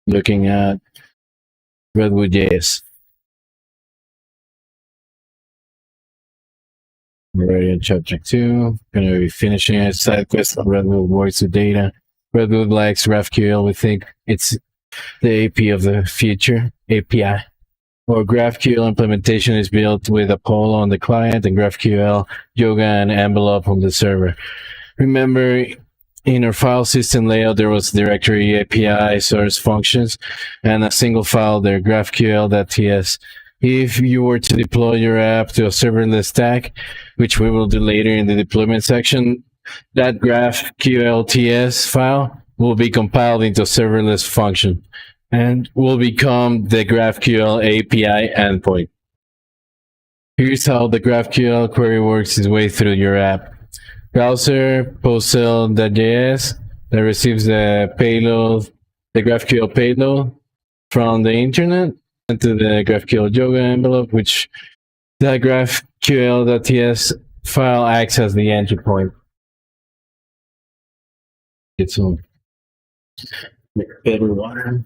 looking at Redwood JS. We're already in chapter 2. Going to be finishing a side quest on Redwood works with data. Redwood likes GraphQL. We think it's the AP of the future, API. Our GraphQL implementation is built with Apollo on the client and GraphQL, Yoga, and Envelope on the server. Remember, in our file system layout, there was directory, API, source functions, and a single file there, GraphQL.ts. If you were to deploy your app to a serverless stack, which we will do later in the deployment section, that GraphQL.ts file will be compiled into a serverless function and will become the GraphQL API endpoint. Here's how the GraphQL query works its way through your app. Browser postcell.js that receives the payload, the GraphQL payload from the internet into the GraphQL Yoga envelope, which the GraphQL.ts file acts as the entry point. Get some better water.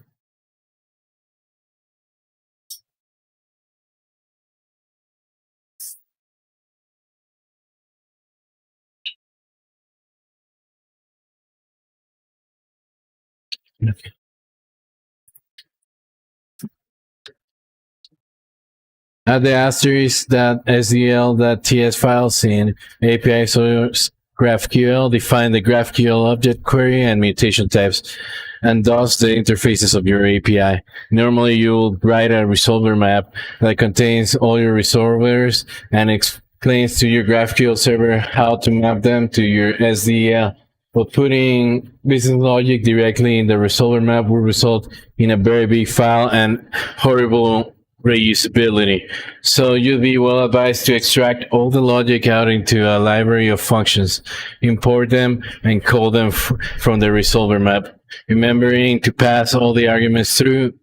Okay. Add the asterisk that SDL.ts files in API source GraphQL, define the GraphQL object query and mutation types, and thus the interfaces of your API. Normally, you'll write a resolver map that contains all your resolvers and explains to your GraphQL server how to map them to your SDL. But putting business logic directly in the resolver map will result in a very big file and horrible reusability. So you'd be well advised to extract all the logic out into a library of functions, import them, and call them from the resolver map, remembering to pass all the arguments through.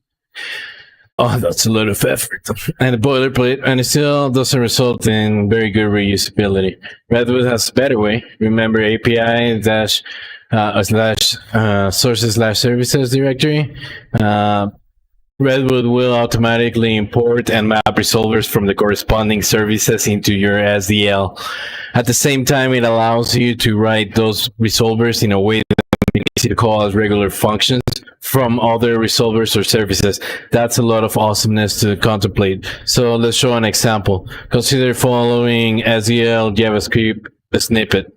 Oh, that's a lot of effort. And the boilerplate, and it still doesn't result in very good reusability. Redwood has a better way. Remember API dash sources slash services directory. Redwood will automatically import and map resolvers from the corresponding services into your SDL. At the same time, it allows you to write those resolvers in a way that is easy to call as regular functions from other resolvers or services. That's a lot of awesomeness to contemplate. So let's show an example. Consider following SDL JavaScript snippet.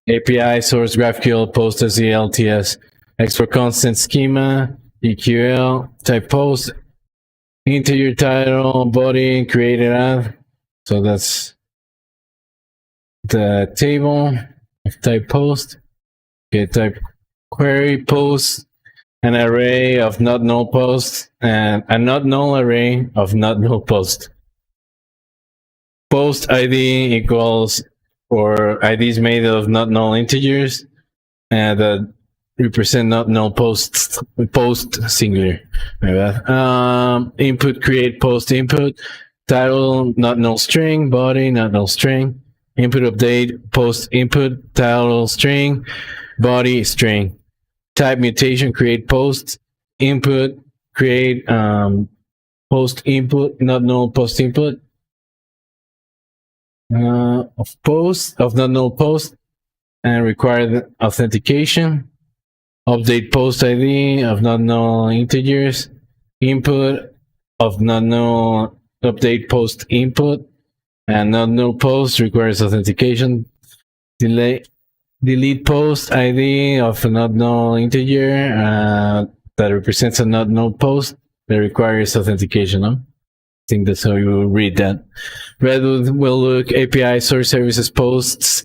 API source GraphQL post SDL TS export constant schema EQL type post into your title body create an add. So that's the table of type post. Okay, type query post an array of not null posts and a not null array of not null post. Post ID equals or IDs made of not null integers and that represent not null post singular. Input create post input title not null string body not null string input update post input title string body string type mutation create post input create post input not null post input of post of not null post and required authentication. Update post ID of not null integers, input of not null update post input, and not null post requires authentication. Delete post ID of a not null integer that represents a not null post that requires authentication. I think that's how you will read that. Redwood will look API source services posts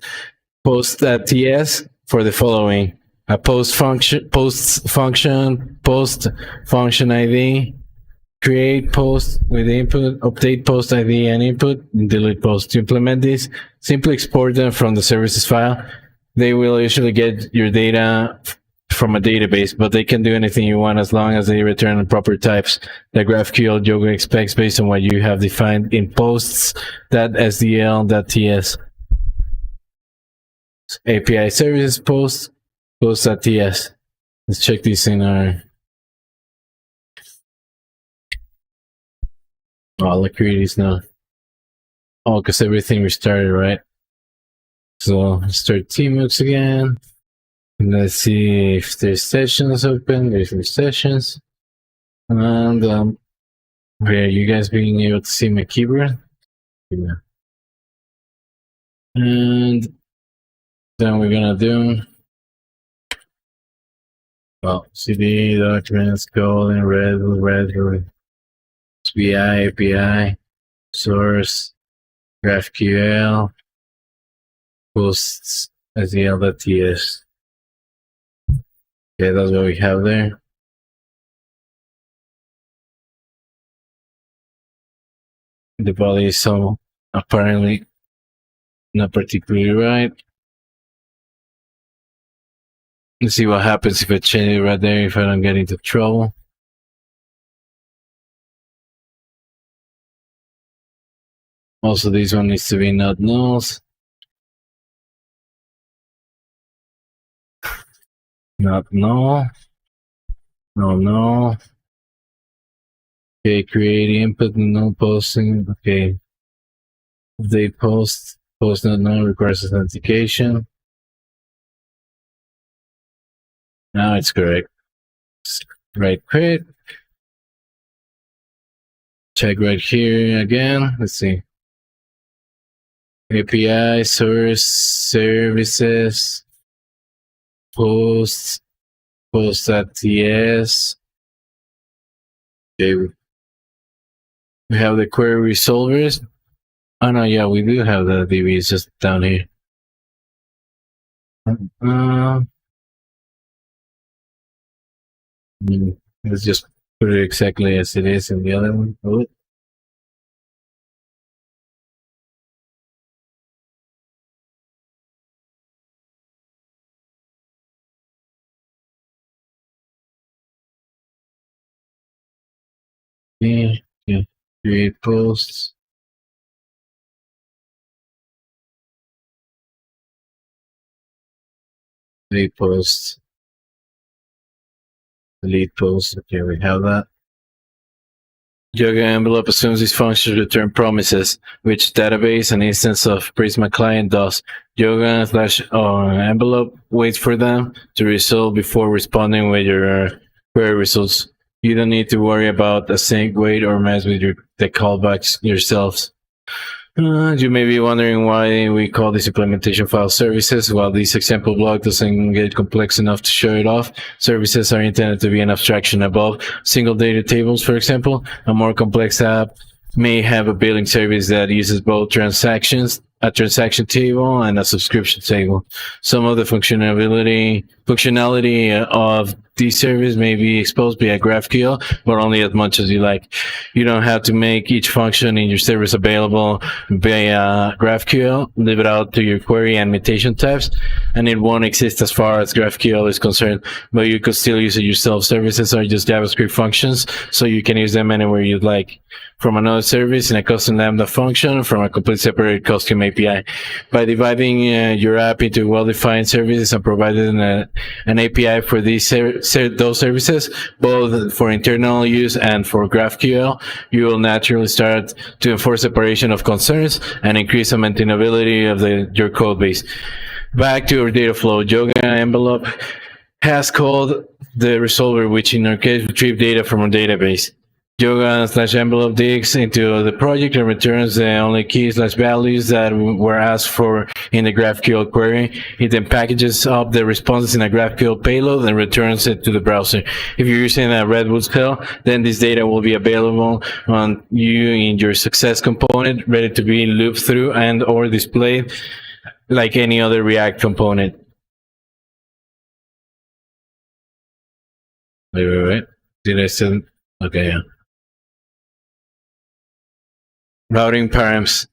post.ts for the following. A post function ID, create post with input, update post ID and input, and delete post. To implement this, simply export them from the services file. They will usually get your data from a database, but they can do anything you want as long as they return the proper types that GraphQL Yoga expects based on what you have defined in posts.sdl.ts. API services post post.ts. Let's check this in our Oh, liquidity is now. Oh, because everything restarted, right? So let's start teamworks again. And let's see if there's sessions open. There's no sessions. And are you guys being able to see my keyboard? Yeah. And then we're gonna do CD documents, golden, Redwood, SBI, API, source, GraphQL, posts, SEL.ts. Okay, that's what we have there. The body is so apparently not particularly right. Let's see what happens if I change it right there, if I don't get into trouble. Also, this one needs to be not nulls. Not null. No. Okay, create input, no posting. Okay. They post not null requires authentication. Now it's correct. Right click. Check right here again. Let's see. API, source, services, posts, post.ts. Okay. We have the query resolvers. Oh no, yeah, we do have the DB. It's just down here. Let's just put it exactly as it is in the other one. Oh. Yeah. Create posts. Delete posts. Delete posts. Okay, we have that. Yoga envelope assumes these functions return promises, which database and instance of Prisma client does. Yoga / envelope waits for them to resolve before responding with your query results. You don't need to worry about async, wait, or mess with the callbacks yourselves. You may be wondering why we call this implementation file services. While this example block doesn't get complex enough to show it off, services are intended to be an abstraction above single data tables, for example. A more complex app may have a billing service that uses both a transaction table and a subscription table. Some of the functionality of this service may be exposed via GraphQL, but only as much as you like. You don't have to make each function in your service available via GraphQL. Leave it out to your query and mutation types, and it won't exist as far as GraphQL is concerned, but you could still use it yourself. Services are just JavaScript functions, so you can use them anywhere you'd like. From another service in a custom Lambda function, from a completely separated custom API. By dividing your app into well-defined services and providing an API for those services, both for internal use and for GraphQL, you will naturally start to enforce separation of concerns and increase the maintainability of your code base. Back to our data flow. Yoga envelope has called the resolver, which in our case retrieve data from our database. Yoga / envelope digs into the project and returns the only keys / values that were asked for in the GraphQL query. It then packages up the responses in a GraphQL payload and returns it to the browser. If you're using a Redwood shell, then this data will be available on you in your success component, ready to be looped through and or displayed like any other React component. Wait. Did I send? Okay, yeah. Routing params.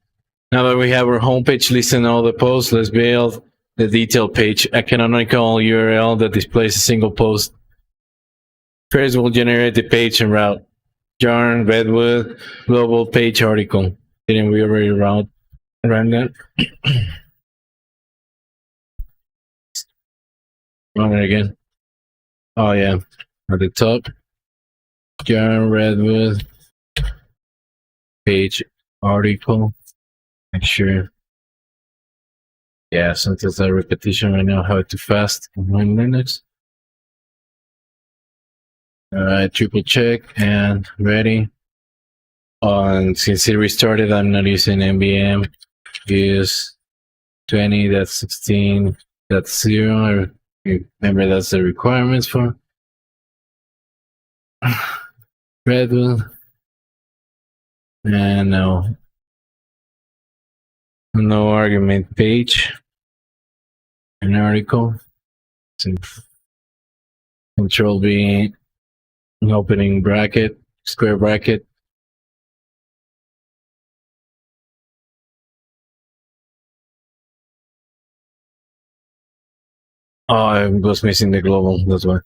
Now that we have our homepage listing all the posts, let's build the detail page, a canonical URL that displays a single post. First, we'll generate the page and route. Yarn, Redwood, global page article. Didn't we already run that? Run it again. Oh yeah, at the top. Yarn, Redwood. page article. Make sure. Yeah, since it's a repetition right now, how to fast on Linux. All right, triple check and ready. Since it restarted, I'm not using NVM. Use 20.16.0. Remember, that's the requirements for Redwood. And no argument page. An article. So Control B, opening bracket, square bracket. Oh, I was missing the global, that's why.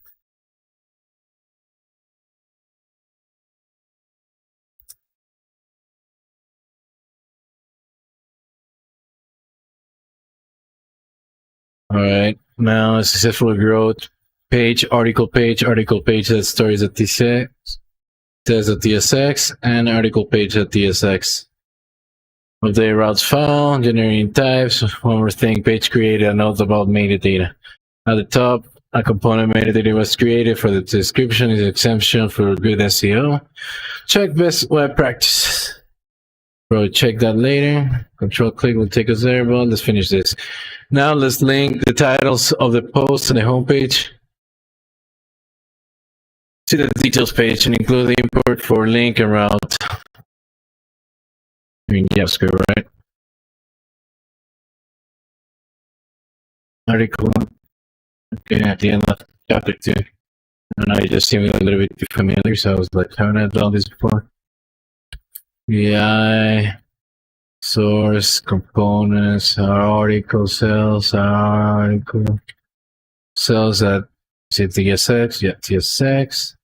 All right, now successful growth page, article page that starts at TSX, says at TSX, and article page at TSX. Update routes found, generating types. One more thing, page created, a note about metadata. At the top, a component metadata was created for the description is exemption for good SEO. Check best web practices. Bro, check that later. Control click will take us there, but let's finish this. Now let's link the titles of the posts on the homepage to the details page and include the import for link and route. I mean, JavaScript, right? Article. Okay, at the end of chapter 2. And I just seemed a little bit too familiar, so I was like, haven't I done this before? BI, source, components, article cells, article cells at TSX, yeah, TSX.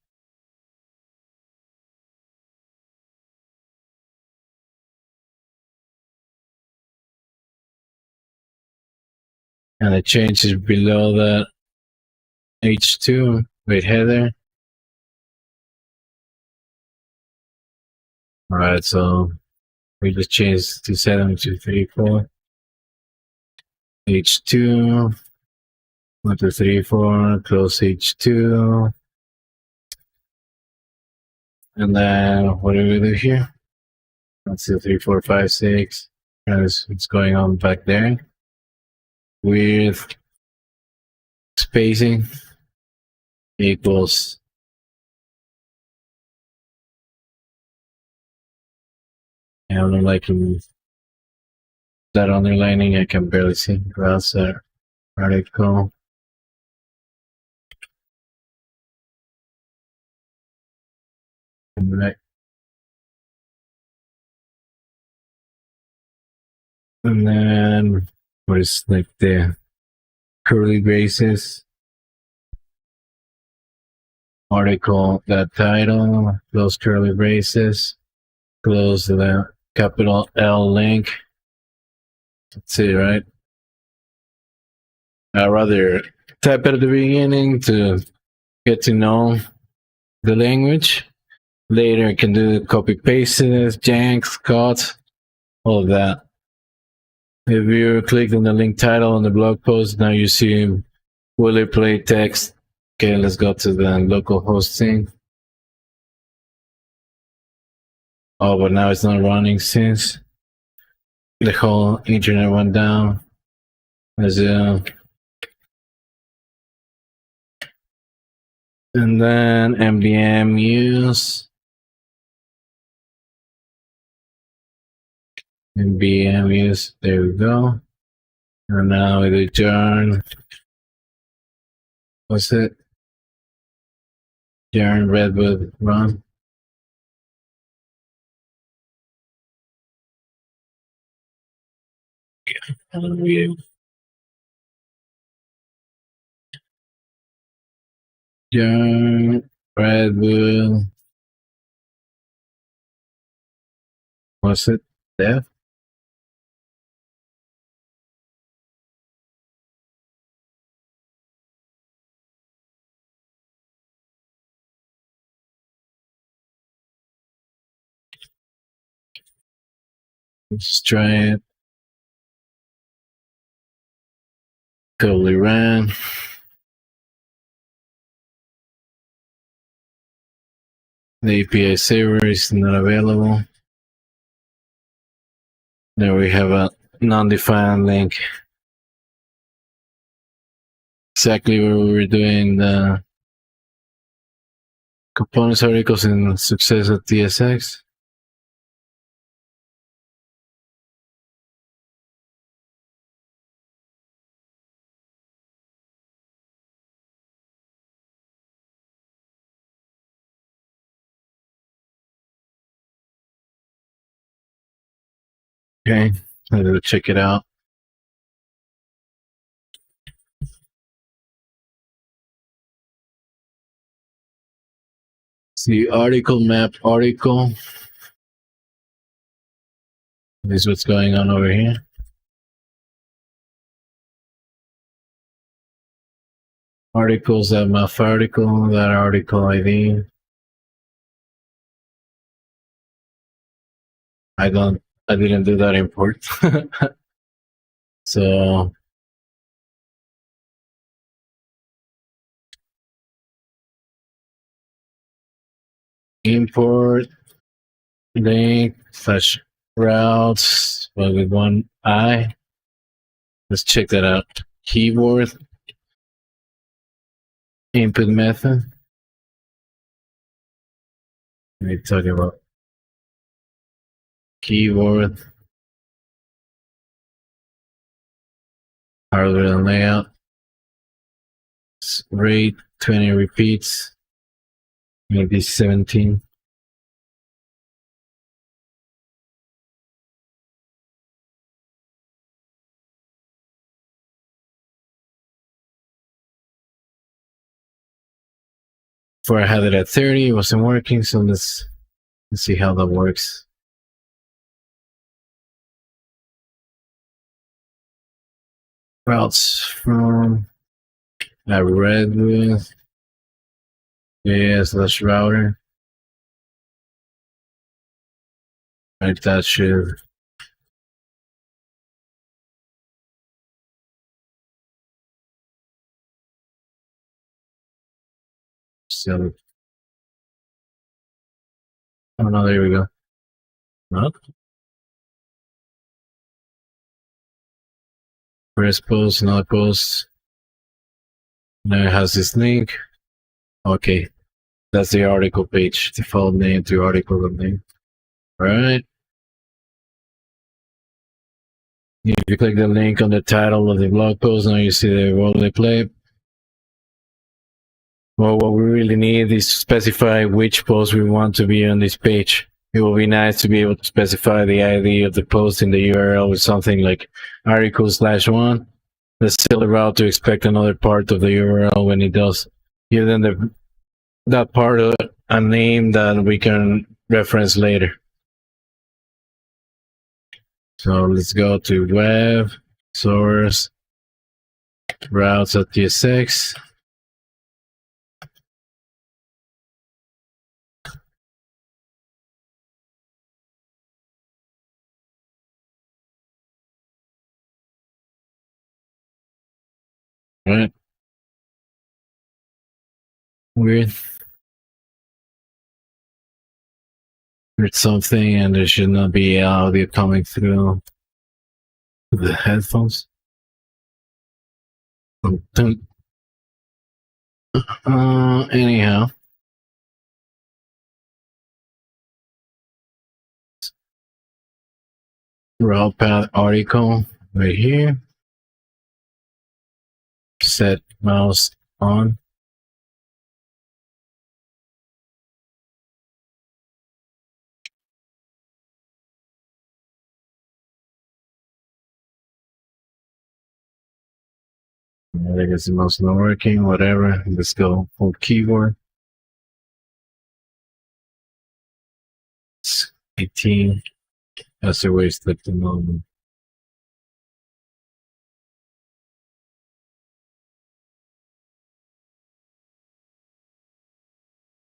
And the change is below that H2 with header. All right, so we just changed to 7234. H2, 1, 2, 3, 4, close H2. And then what do we do here? Let's see, 3, 4, 5, 6. It's going on back there with spacing equals I don't like that underlining. I can barely see browser article. Right. And then what is like the curly braces article, that title, close curly braces, close the capital L link. That's it, right? I'd rather type it at the beginning to get to know the language. Later, I can do copy pastes, janks, cuts, all of that. If you click on the link title on the blog post, now you see boilerplate text. Okay, let's go to the local hosting. Oh, but now it's not running since the whole internet went down. And then MDM use. MDM use, there we go. And now we do yarn. What's it? Yarn Redwood run. Yarn Redwood. What's it? Dev? Let's try it. Totally ran. The API server is not available. There we have a non-defined link. Exactly where we were doing the components articles in success at TSX. Okay, let's check it out. See article map article. This is what's going on over here. Articles, that map article, that article ID. I didn't do that import. So import link slash routes, but with one I. Let's check that out. Keyboard, input method. We're talking about keyboard, hardware and layout, rate 20 repeats, maybe 17. Before I had it at 30, it wasn't working, so let's see how that works. Routes from Redwood JS router. Right, that should still. Oh no, there we go. Nope. First post, another post. Now it has this link. Okay, that's the article page. Default name to article name. All right. If you click the link on the title of the blog post, now you see the boilerplate. Well, what we really need is to specify which post we want to be on this page. It will be nice to be able to specify the ID of the post in the URL with something like article/1. Let's still route to expect another part of the URL when it does. Give them that part of a name that we can reference later. So let's go to web, source, routes.tsx. Right. Weird something, and there should not be audio coming through the headphones. Anyhow. Route path article right here. Set mouse on. I guess the mouse not working, whatever. Let's go full keyboard. It's 18. That's the way it's at the moment.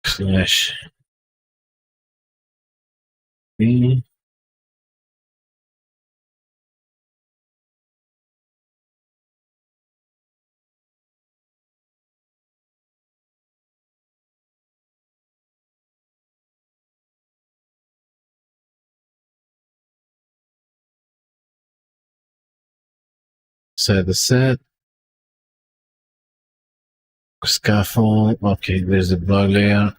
Slash B. Set the set. Scaffold. Okay, there's the blog layout.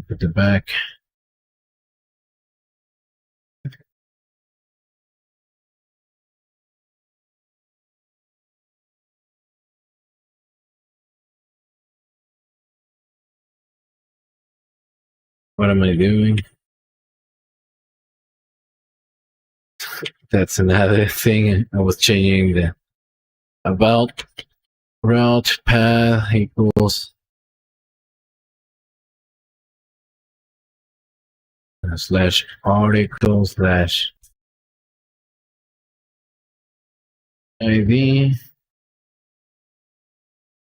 Put the back. What am I doing? That's another thing. I was changing the about route path equals slash article slash ID.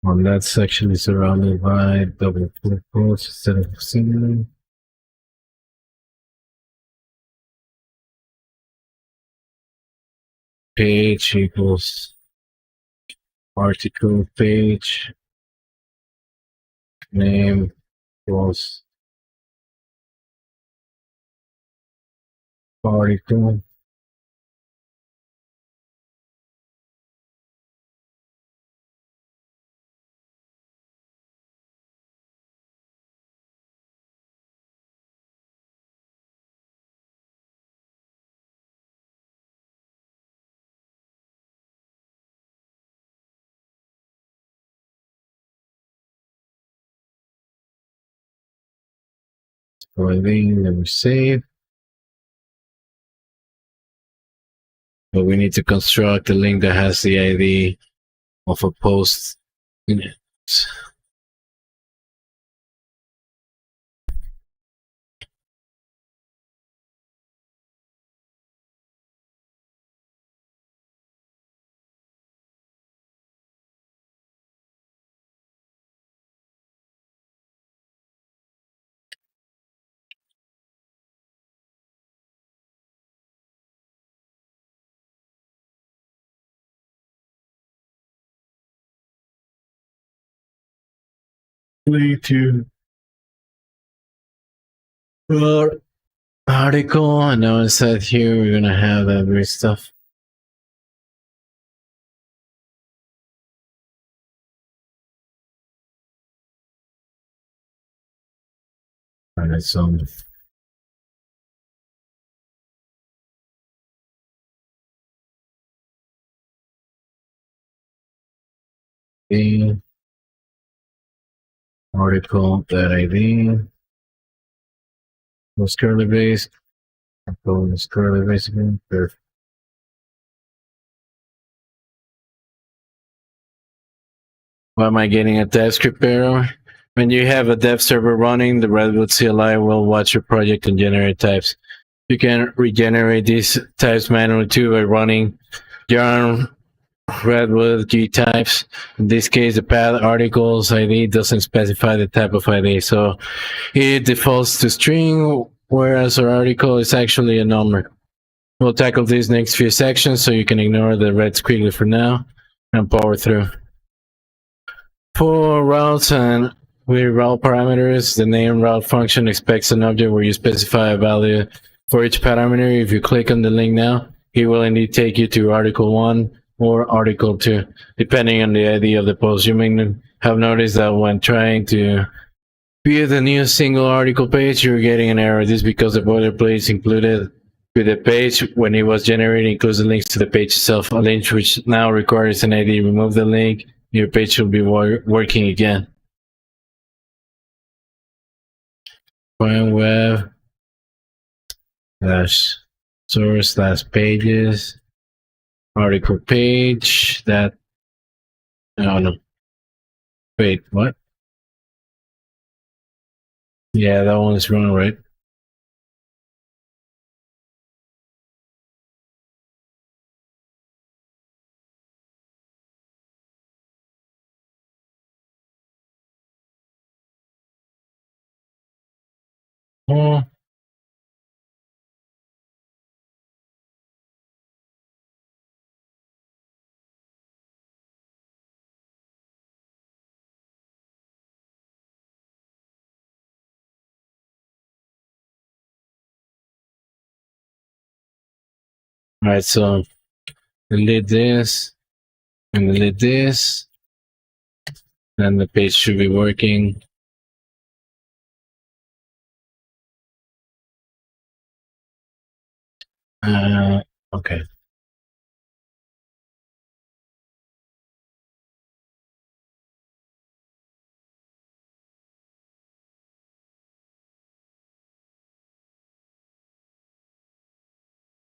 On that section is surrounded by double quotes instead of single. Page equals article page name equals article. Then we save. But we need to construct a link that has the ID of a post in it. Link to our article, and now inside here we're gonna have that great stuff. Alright, so the article.id was curly brace. Article is curly brace again. Perfect. Why am I getting a dev script error? When you have a dev server running, the Redwood CLI will watch your project and generate types. You can regenerate these types manually too by running yarn Redwood G types. In this case, the path articles ID doesn't specify the type of ID, so it defaults to string, whereas our article is actually a number. We'll tackle these next few sections, so you can ignore the red squiggly for now and power through. For routes and with route parameters, the name route function expects an object where you specify a value for each parameter. If you click on the link now, it will indeed take you to article 1 or article 2, depending on the ID of the post. You may have noticed that when trying to view the new single article page, you're getting an error. This is because the boilerplate is included with the page when it was generated includes the links to the page itself. A link which now requires an ID. Remove the link, your page will be working again. Find web slash source slash pages article page that no wait, what? Yeah, that one is wrong, right? Oh, All right, so delete this and delete this, and the page should be working. Okay.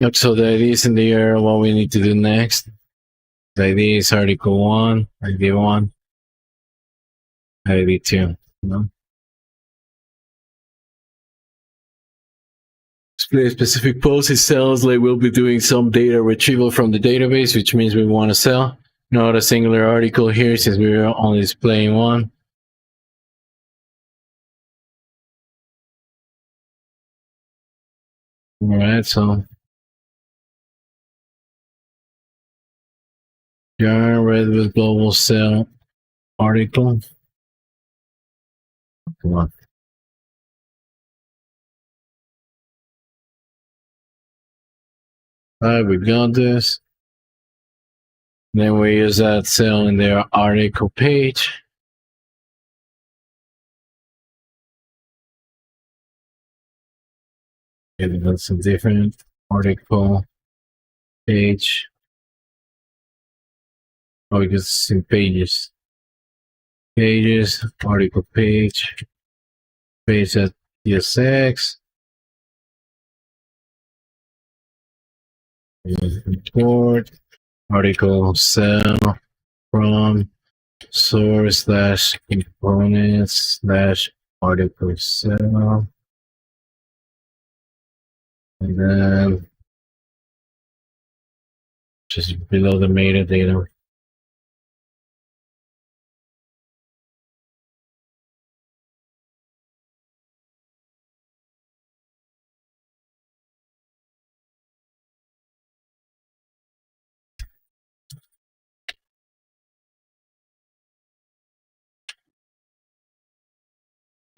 Yep, so the ID is in the URL. What we need to do next. The ID is article 1, ID 1, ID 2. No? Display a specific post. It sells like we'll be doing some data retrieval from the database, which means we want to sell. Not a singular article here since we're only displaying one. All right, so John Redwood Global Sell article. Come on. All right, we got this. Then we use that cell in their article page. And that's a different article page. Oh, because it's in pages. Pages, article page, page at TSX. Import, article cell from source slash components slash article cell. And then just below the metadata.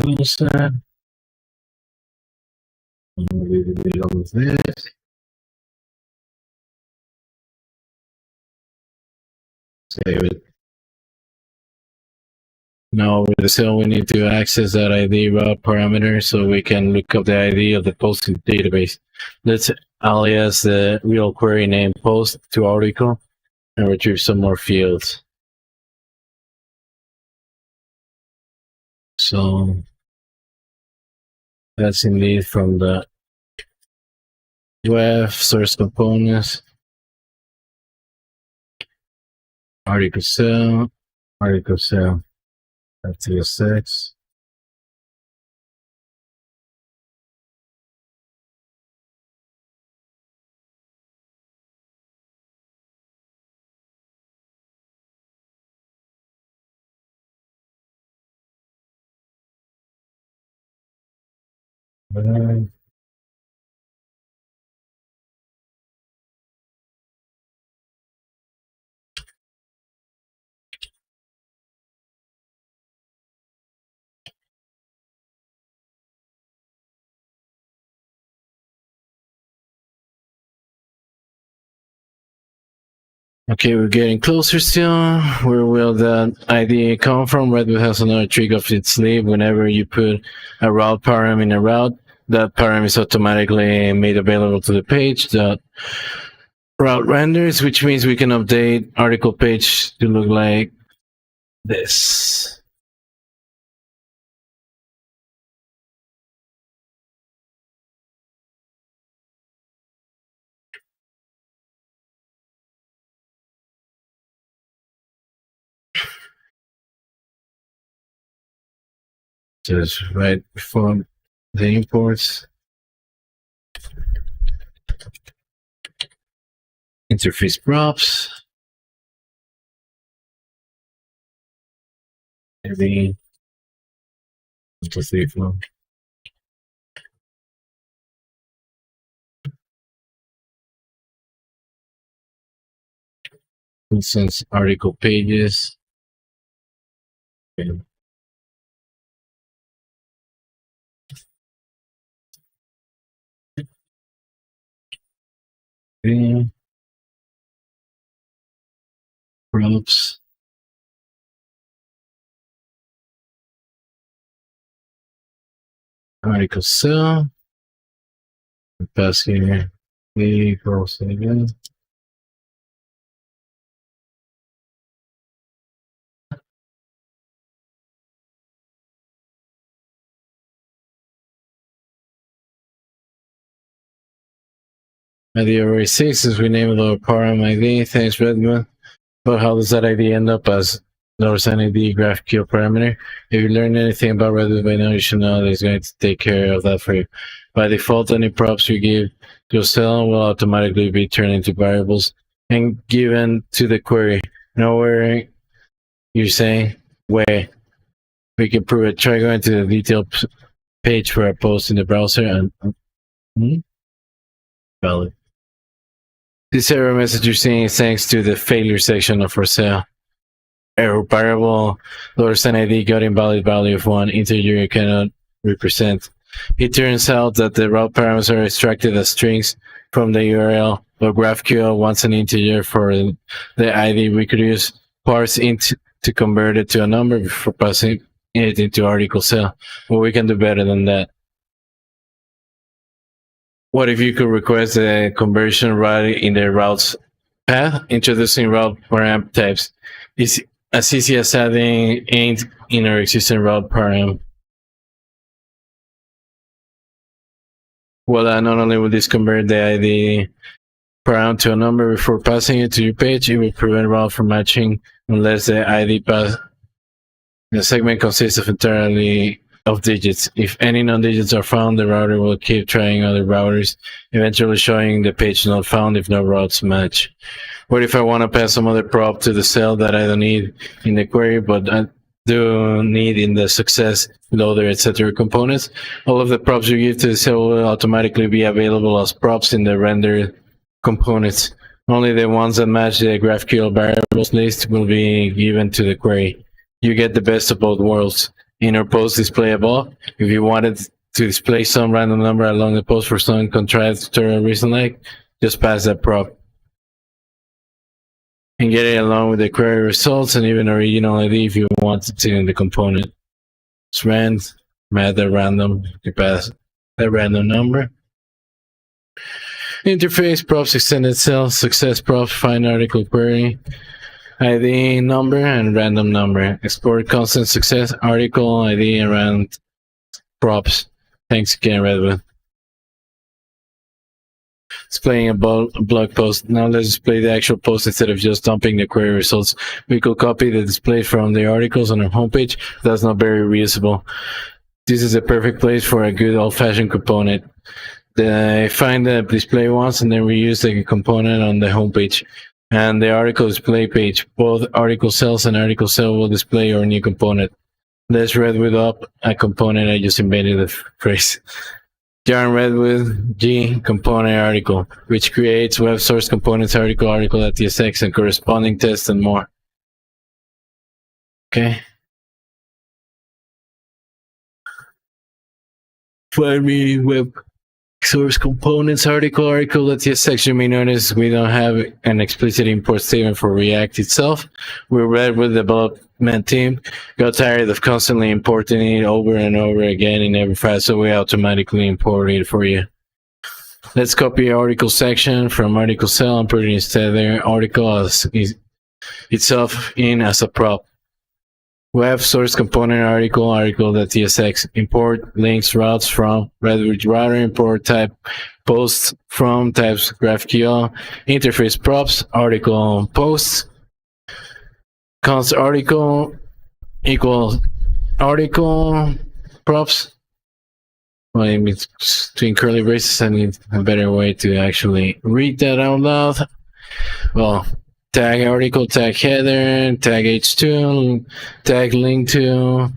Close that. Below this. Save it. Now with the cell, we need to access that ID route parameter so we can look up the ID of the post in the database. Let's alias the real query name post to article and retrieve some more fields. So that's indeed from the web source components, article cell, TSX. Okay, we're getting closer still. Where will that ID come from? Redwood has another trick up its sleeve. Whenever you put a route param in a route, that param is automatically made available to the page that route renders, which means we can update article page to look like this. Just right before the imports. Interface props. Maybe let's see if instance article pages. Okay. props. Article cell. Pass here. Equals again. ID array 6 is renamed our param ID. Thanks, Redwood. But how does that ID end up as $ID GraphQL parameter? If you learned anything about Redwood by now, you should know that it's going to take care of that for you. By default, any props you give to a cell will automatically be turned into variables and given to the query. Nowhere you're saying where we can prove it. Try going to the detailed page for a post in the browser and valid. This error message you're seeing is thanks to the failure section of our cell. Error variable $ID got invalid value of 1 integer you cannot represent. It turns out that the route parameters are extracted as strings from the URL, but GraphQL wants an integer for the ID. We could use parse int to convert it to a number before passing it into article cell, but we can do better than that. What if you could request a conversion right in the routes path, introducing route param types? It's as easy as adding int in our existing route param. Well, not only will this convert the ID param to a number before passing it to your page, it will prevent route from matching unless the ID pass. The segment consists of entirely of digits. If any non-digits are found, the router will keep trying other routers, eventually showing the page not found if no routes match. What if I want to pass some other prop to the cell that I don't need in the query, but I do need in the success, loader, etc. components? All of the props you give to the cell will automatically be available as props in the rendered components. Only the ones that match the GraphQL variables list will be given to the query. You get the best of both worlds. In our post display above, if you wanted to display some random number along the post for some contrived reason like, just pass that prop. And get it along with the query results and even original ID if you wanted to in the component. It's rand, matter random, you pass that random number. Interface, props, extended cell, success props, find article query, ID number and random number. Export constant success, article, ID, and random props. Thanks again, Redwood. Displaying a blog post. Now let's display the actual post instead of just dumping the query results. We could copy the display from the articles on our homepage. That's not very reusable. This is a perfect place for a good old-fashioned component. Find the display once and then reuse the component on the homepage. And the article display page, both article cells and article cell will display our new component. Let's Redwood up a component. I just invented the phrase. Yarn Redwood G component article, which creates web source components article.tsx and corresponding tests and more. Okay. Find me web source components article.tsx. You may notice we don't have an explicit import statement for React itself. We're Redwood development team. Got tired of constantly importing it over and over again in every file, so we automatically import it for you. Let's copy article section from article cell and put it instead there. Article as itself in as a prop. Web source component article.tsx. Import links routes from Redwood router. Import type posts from types GraphQL. Interface props article posts. Const article equals article props. Well, it's between curly braces. I need a better way to actually read that out loud. Well, tag article, tag header, tag h2, tag link to,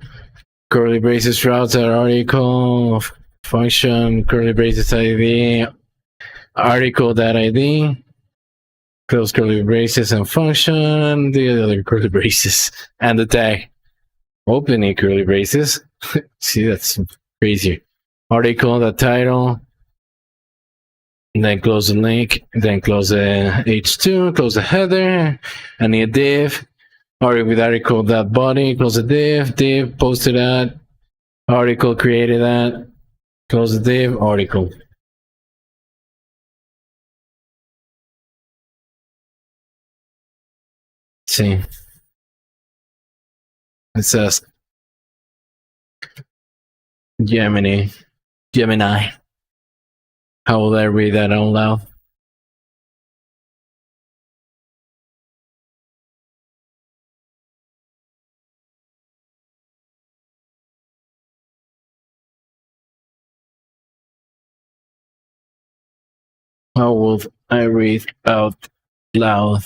curly braces routes at article, function, curly braces ID, article.id, close curly braces and function, the other curly braces, and the tag. Opening curly braces. See, that's crazy. Article.title, And then close the link, then close the h2, close the header, I need a div, article with article.body, close the div, posted that, article created that, close the div, article. See, it says Gemini. How will I read that out loud? How will I read out loud?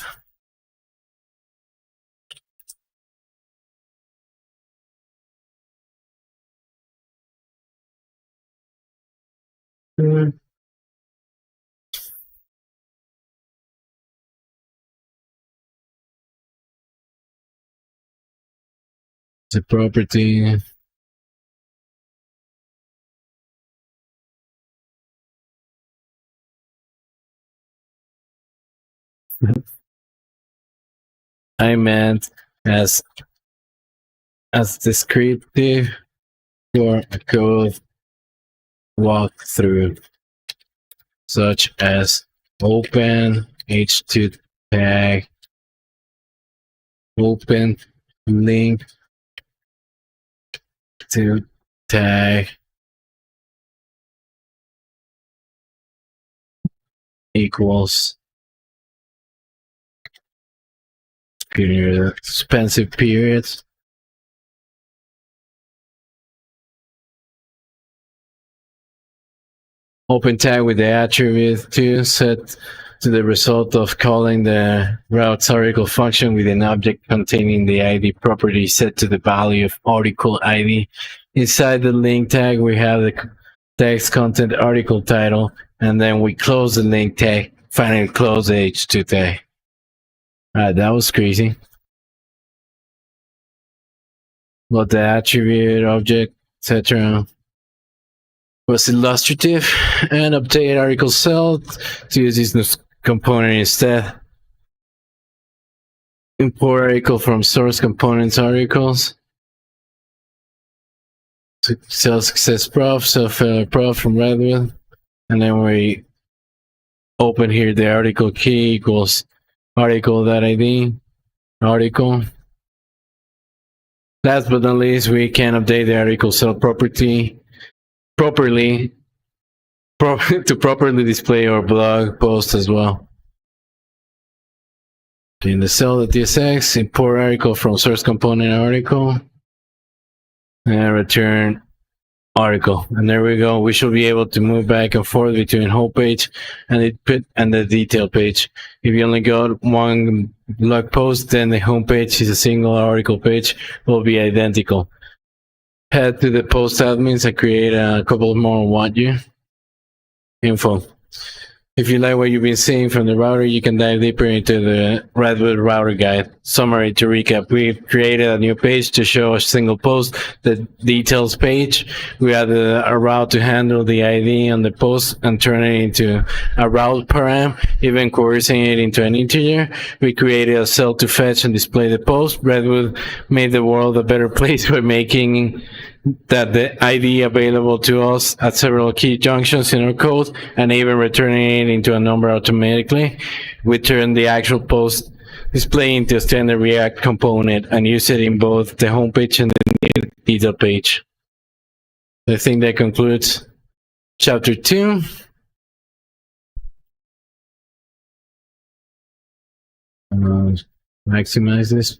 The property. I meant as descriptive for a code walkthrough, such as open h2 tag, open link to tag equals period, expensive periods. Open tag with the attribute to set to the result of calling the routes article function with an object containing the ID property set to the value of article ID. Inside the link tag, we have the text content article title, and then we close the link tag, finally close the h2 tag. That was crazy. But the attribute, object, etc. was illustrative, and update article cell to use this component instead. Import article from source components articles. Cell success prof, prof from Redwood, and then we open here the article key equals article.id, article. Last but not least, we can update the article cell property properly to properly display our blog post as well. In the cell.tsx, import article from source component article, and return article. And there we go. We should be able to move back and forth between home page and the detail page. If you only got one blog post, then the home page is a single article page, will be identical. Head to the post admins and create a couple more want you info. If you like what you've been seeing from the router, you can dive deeper into the Redwood router guide. Summary to recap, we've created a new page to show a single post, the details page. We added a route to handle the ID on the post and turn it into a route param, even coercing it into an integer. We created a cell to fetch and display the post. Redwood made the world a better place by making that the ID available to us at several key junctions in our code, and even returning it into a number automatically. We turn the actual post display into a standard React component and use it in both the homepage and the detail page. I think that concludes chapter 2. Maximize this.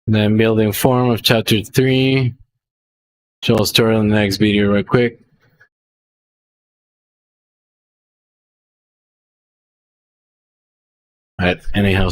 Then building form of chapter 3. So I'll start on the next video real quick. Alright, anyhow.